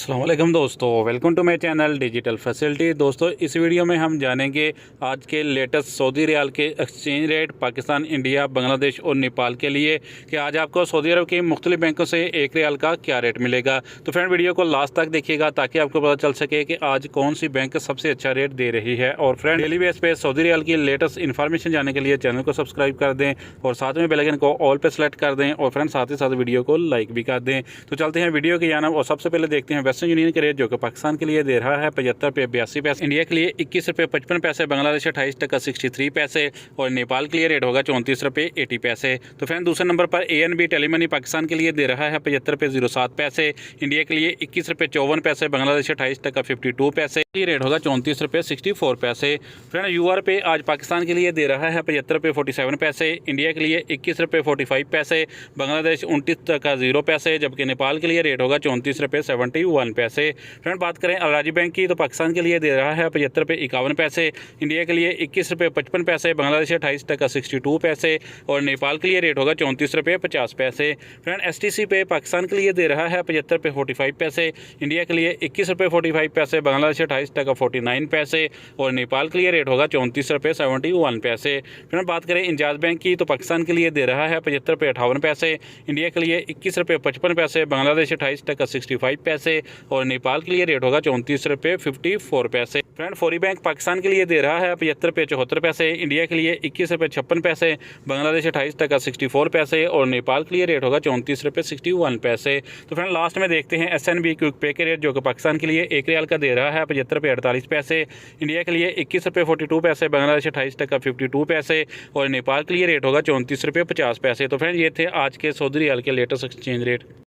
अस्सलाम वालेकुम दोस्तों, welcome to my channel digital facility. दोस्तों इस वीडियो में हम जानेंगे आज के लेटेस्ट सऊदी रियाल के exchange rate Pakistan, India, Bangladesh और नेपाल के लिए कि आज आपको सऊदी अरब की मुख्तलिफ बैंकों से एक रियाल का क्या रेट मिलेगा। तो फ्रेंड वीडियो को लास्ट तक देखिएगा ताकि आपको पता चल सके कि आज कौन सी बैंक सबसे अच्छा रेट दे रही है। और फ्रेंड डेली बेस पे सऊदी रियाल की लेटेस्ट इन्फॉर्मेशन जानने के लिए चैनल को सब्सक्राइब कर दें और साथ में बेल आइकन को ऑल पे सेलेक्ट कर दें और फ्रेंड साथ ही साथ वीडियो को लाइक भी कर दें। तो चलते हैं वीडियो की जानब और सबसे पहले देखते हैं वेस्टर्न यूनियन के रेट जो कि पाकिस्तान के लिए दे रहा है 75 रुपये 82 पैसे, इंडिया के लिए 21 रुपये 55 पैसे, बांग्लादेश 28 टका 63 पैसे और नेपाल के लिए रेट होगा 34 रुपये 80 पैसे। तो फ्रेंड दूसरे नंबर पर ANB टेलीमनी पाकिस्तान के लिए दे रहा है 75 रुपये 07 पैसे, इंडिया के लिए 21 रुपये 54 पैसे, बांग्लादेश 28 टका 52 पैसे, ये रेट होगा 34 रुपये 64 पैसे। फ्रेंड UR पे आज पाकिस्तान के लिए दे रहा है 75 रुपये 47 पैसे, इंडिया के लिए 21 रुपये 45 पैसे, बांग्लादेश 29 टका 0 पैसे, जबकि नेपाल के लिए रेट होगा 34 रुपये 71 पैसे। फ्रेंड बात करें अल-राजी बैंक की तो पाकिस्तान के लिए दे रहा है 75 रुपये 51 पैसे, इंडिया के लिए 21 रुपये 55 पैसे, बांग्लादेश 28 टका 62 पैसे और नेपाल के लिए रेट होगा 34 रुपये 50 पैसे। फ्रेंड STC पे पाकिस्तान के लिए दे रहा है 75 रुपये 45 पैसे, इंडिया के लिए 21 रुपये 45 पैसे, बांग्लादेश 28 टका 49 पैसे और नेपाल के लिए रेट होगा 34 रुपये 71 पैसे। फ्रेंड बात करें इंजाज बैंक की तो पाकिस्तान के लिए दे रहा है 75 रुपये 58 पैसे, इंडिया के लिए 21 रुपये 55 पैसे, बांग्लादेश 28 टका 65 पैसे और नेपाल के लिए रेट होगा 34 रुपये 54 पैसे। फ्रेंड फौरी बैंक पाकिस्तान के लिए दे रहा है 75 रुपये 74 पैसे, इंडिया के लिए 21 रुपये 56 पैसे, बांग्लादेश 28 टका 64 पैसे और नेपाल के लिए रेट होगा 34 रुपये 61 पैसे। तो फ्रेंड लास्ट में देखते हैं SNB क्विक पे के रेट जो कि पाकिस्तान के लिए एक रियाल का दे रहा है 75 रुपये 48 पैसे, इंडिया के लिए 21 रुपये 42 पैसे, बांग्लादेश 28 टका 52 पैसे और नेपाल के लिए रेट होगा 34 रुपये 50 पैसे। तो फ्रेंड ये थे आज के सऊदी रियाल के लेटेस्ट एक्सचेंज रेट।